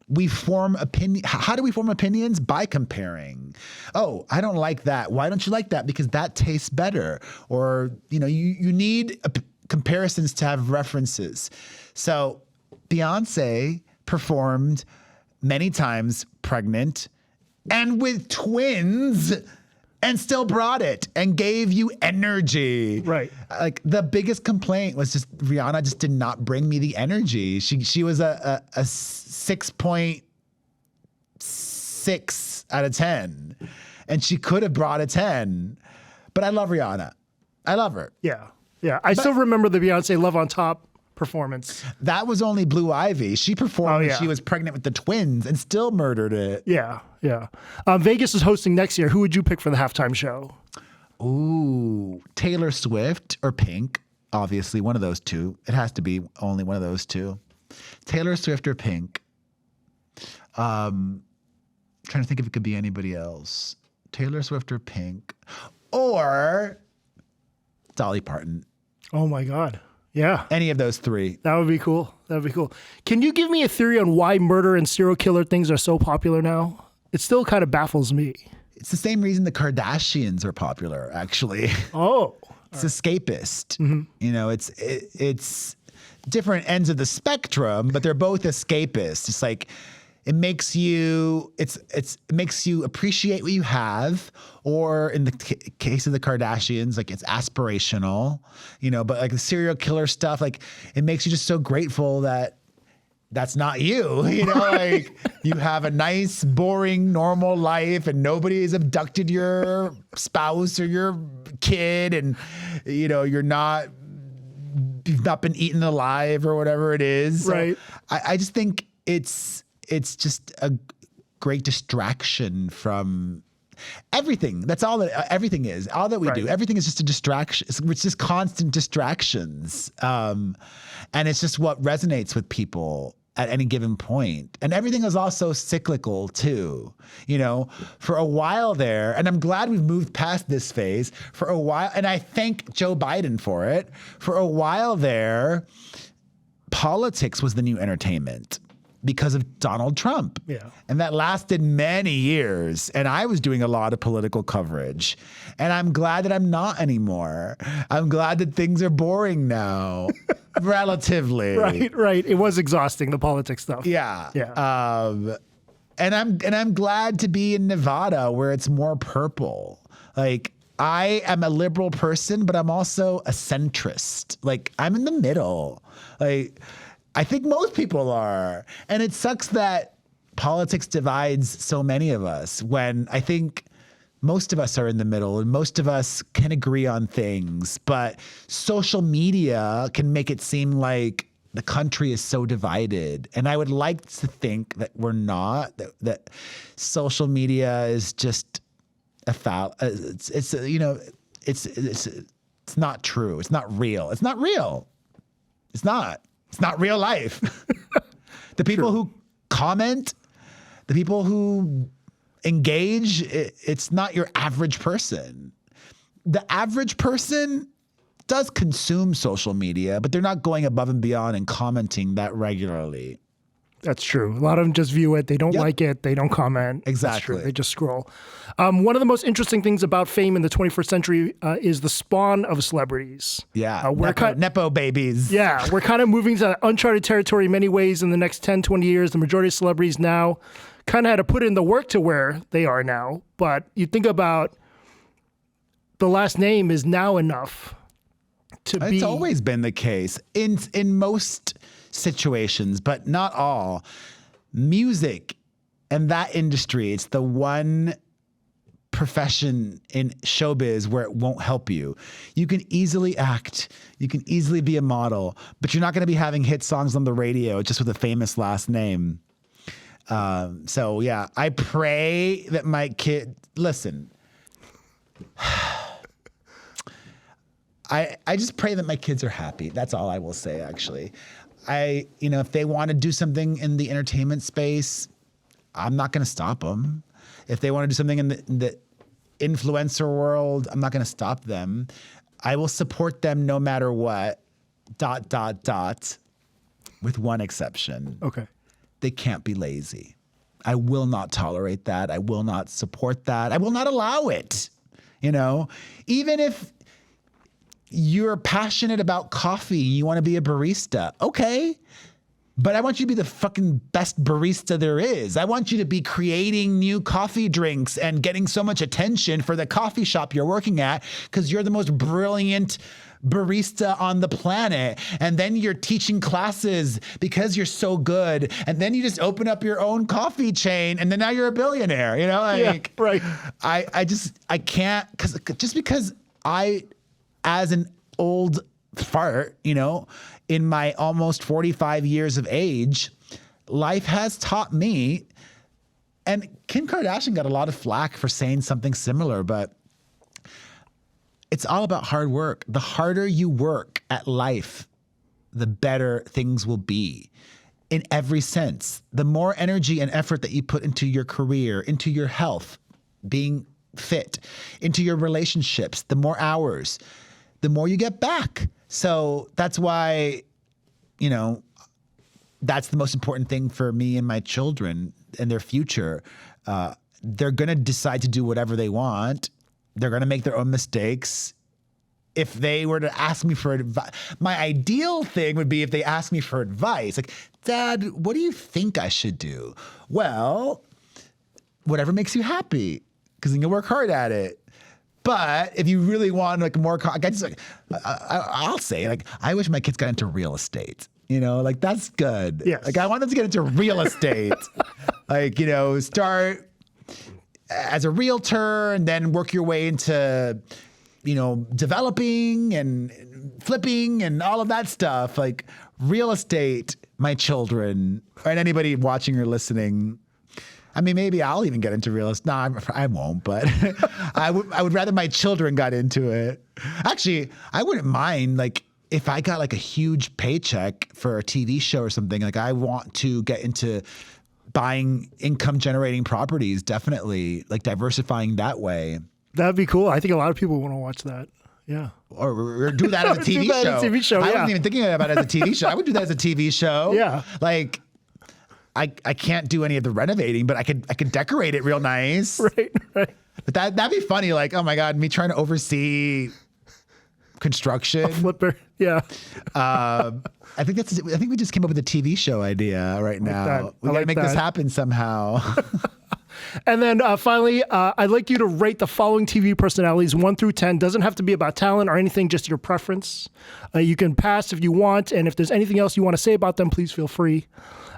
We form opinion. How do we form opinions? By comparing. Oh, I don't like that. Why don't you like that? Because that tastes better. Or, you need comparisons to have references. So Beyonce performed many times pregnant and with twins and still brought it and gave you energy. Right. Like, the biggest complaint was just Rihanna just did not bring me the energy. She was a 6.6 out of 10, and she could have brought a 10. But I love Rihanna. I love her. Yeah. Yeah. I still remember the Beyonce Love on Top performance. That was only Blue Ivy. She performed when yeah. she was pregnant with the twins and still murdered it. Yeah. Yeah. Vegas is hosting next year. Who would you pick for the halftime show? Ooh, Taylor Swift or Pink. Obviously, one of those two. It has to be only one of those two. Taylor Swift or Pink. Trying to think if it could be anybody else. Taylor Swift or Pink. Or Dolly Parton. Oh my God. Yeah. Any of those three. That would be cool. That would be cool. Can you give me a theory on why murder and serial killer things are so popular now? It still kind of baffles me. It's the same reason the Kardashians are popular, actually. Oh. It's escapist. It's different ends of the spectrum, but they're both escapist. It's like, it makes you it makes you appreciate what you have, or in the case of the Kardashians, like, it's aspirational, but like the serial killer stuff, like, it makes you just so grateful that that's not you, like, you have a nice, boring, normal life and nobody's abducted your spouse or your kid, and you've not been eaten alive or whatever it is. Right. So I just think it's just a great distraction from everything. That's all that everything is. All that we do. Everything is just a distraction. It's just constant distractions. And it's just what resonates with people at any given point. And everything is also cyclical too. For a while there, and I'm glad we've moved past this phase, for a while, and I thank Joe Biden for it. For a while there, politics was the new entertainment because of Donald Trump. Yeah. And that lasted many years. And I was doing a lot of political coverage. And I'm glad that I'm not anymore. I'm glad that things are boring now, relatively. Right. It was exhausting, the politics stuff. Yeah. Yeah. And I'm glad to be in Nevada where it's more purple. Like, I am a liberal person, but I'm also a centrist. Like, I'm in the middle. Like, I think most people are. And it sucks that politics divides so many of us, when I think most of us are in the middle and most of us can agree on things. But social media can make it seem like the country is so divided. And I would like to think that we're not, that social media is just a foul. It's not true. It's not real. It's not real. It's not. It's not real life. The people who comment, the people who engage, it's not your average person. The average person does consume social media, but they're not going above and beyond and commenting that regularly. That's true. A lot of them just view it. They don't like it. They don't comment. Exactly. That's true. They just scroll. One of the most interesting things about fame in the 21st century is the spawn of celebrities. Yeah. We're Nepo babies. Yeah. We're kind of moving to uncharted territory in many ways in the next 10, 20 years. The majority of celebrities now kind of had to put in the work to where they are now. But you think about the last name is now enough to be. It's always been the case in most situations, but not all. Music and that industry, it's the one profession in showbiz where it won't help you. You can easily act, you can easily be a model, but you're not going to be having hit songs on the radio just with a famous last name. So yeah, I pray that my kid, listen, I just pray that my kids are happy. That's all I will say, actually. If they want to do something in the entertainment space, I'm not going to stop them. If they want to do something in the influencer world, I'm not going to stop them. I will support them no matter what, ... with one exception. Okay. They can't be lazy. I will not tolerate that. I will not support that. I will not allow it. Even if you're passionate about coffee, you want to be a barista, okay. But I want you to be the fucking best barista there is. I want you to be creating new coffee drinks and getting so much attention for the coffee shop you're working at because you're the most brilliant barista on the planet. And then you're teaching classes because you're so good. And then you just open up your own coffee chain and then now you're a billionaire, Yeah, right. I can't, because I, as an old fart, in my almost 45 years of age, life has taught me, and Kim Kardashian got a lot of flack for saying something similar, but it's all about hard work. The harder you work at life, the better things will be in every sense. The more energy and effort that you put into your career, into your health, being fit, into your relationships, the more hours, the more you get back. So that's why, that's the most important thing for me and my children and their future. They're going to decide to do whatever they want. They're going to make their own mistakes. If they were to ask me for advice, my ideal thing would be if they asked me for advice. Like, Dad, what do you think I should do? Well, whatever makes you happy, because then you'll work hard at it. But if you really want more, I'll say I wish my kids got into real estate. That's good. Yes. I want them to get into real estate. Start as a realtor and then work your way into, developing and flipping and all of that stuff. Like real estate, my children, and anybody watching or listening. I mean, maybe I'll even get into real estate. No, I won't, but I would rather my children got into it. Actually, I wouldn't mind, if I got a huge paycheck for a TV show or something, I want to get into buying income generating properties, definitely, diversifying that way. That'd be cool. I think a lot of people want to watch that. Yeah. Or do that as a TV show. I wasn't even thinking about it as a TV show. I would do that as a TV show. Yeah. I can't do any of the renovating, but I could decorate it real nice. Right. But that'd be funny. Oh my God, me trying to oversee construction. A flipper. Yeah. I think we just came up with a TV show idea right now. That. We gotta make this happen somehow. And then finally, I'd like you to rate the following TV personalities 1 through 10. Doesn't have to be about talent or anything, just your preference. You can pass if you want, and if there's anything else you want to say about them, please feel free.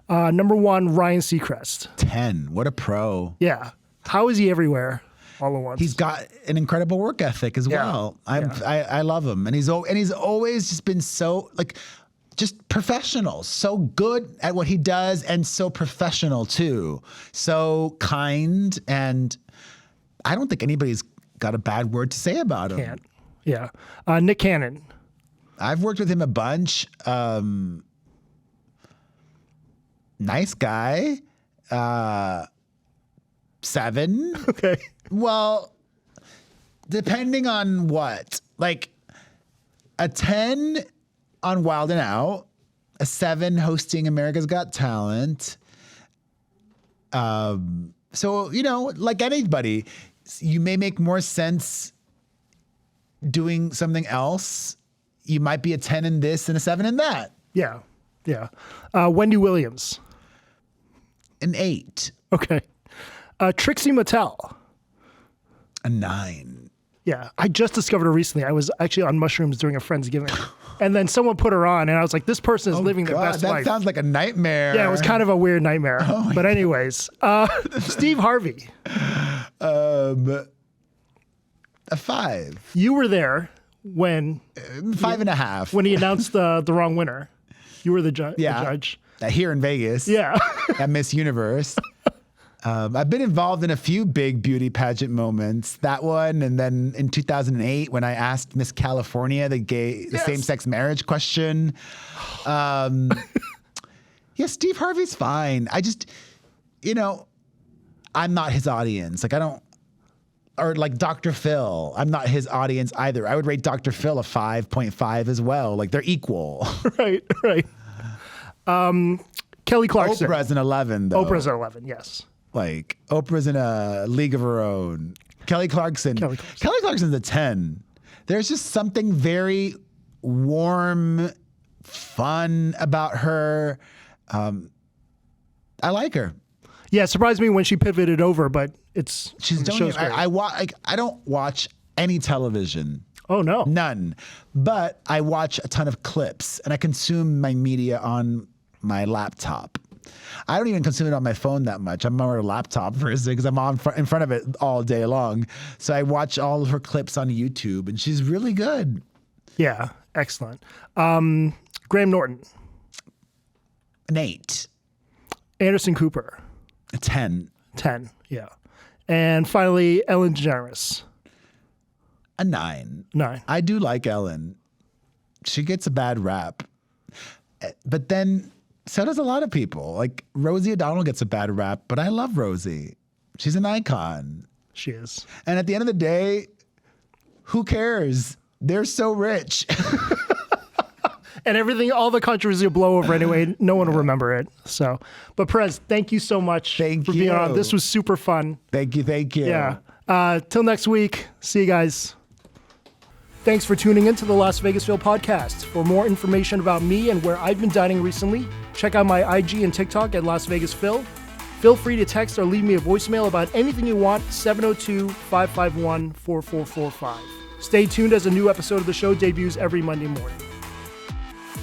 Number 1, Ryan Seacrest. 10. What a pro. Yeah. How is he everywhere all at once? He's got an incredible work ethic as well. I love him. And he's always just been so just professional, so good at what he does and so professional too. So kind, and I don't think anybody's got a bad word to say about him. Can't. Yeah. Nick Cannon. I've worked with him a bunch. Nice guy. 7. Okay. Well, depending on what, a 10 on Wild 'N Out, a 7 hosting America's Got Talent. So, like anybody, you may make more sense doing something else. You might be a 10 in this and a 7 in that. Yeah. Yeah. Wendy Williams. An 8. Okay. Trixie Mattel. A 9. Yeah, I just discovered her recently. I was actually on mushrooms during a Friendsgiving, and then someone put her on, and I was like, "This person is living their best that life." sounds like a nightmare. Yeah, it was kind of a weird nightmare. But anyways, Steve Harvey, a 5. you were there when 5.5. he announced the wrong winner. You were the judge. Here in Vegas. Yeah. At Miss Universe. I've been involved in a few big beauty pageant moments. That one, and then in 2008 when I asked Miss California the same-sex marriage question. Yeah, Steve Harvey's fine. I just, I'm not his audience. Like or like Dr. Phil, I'm not his audience either. I would rate Dr. Phil a 5.5 as well. Like they're equal. Right. Kelly Clarkson. Oprah's an 11 though. Oprah's an 11, yes. Like Oprah's in a league of her own. Kelly Clarkson's a 10. There's just something very warm, fun about her. I like her. Yeah, it surprised me when she pivoted over, but she's doing it. I don't watch any television. Oh no, none. But I watch a ton of clips, and I consume my media on my laptop. I don't even consume it on my phone that much. I'm on a laptop person because I'm in front of it all day long. So I watch all of her clips on YouTube, and she's really good. Yeah, excellent. Graham Norton. An 8. Anderson Cooper. A 10. 10, yeah. And finally, Ellen DeGeneres. A 9. 9. I do like Ellen. She gets a bad rap. But then so does a lot of people. Like Rosie O'Donnell gets a bad rap, but I love Rosie. She's an icon. She is. And at the end of the day, who cares? They're so rich. And everything, all the controversy will blow over anyway. No one will remember it. So, but Perez, thank you so much for being on. This was super fun. Thank you. Yeah. Till next week. See you guys. Thanks for tuning in to the Las Vegasville podcast. For more information about me and where I've been dining recently, check out my IG and TikTok at Las Vegas Phil. Feel free to text or leave me a voicemail about anything you want, 702-551-4445. Stay tuned as a new episode of the show debuts every Monday morning.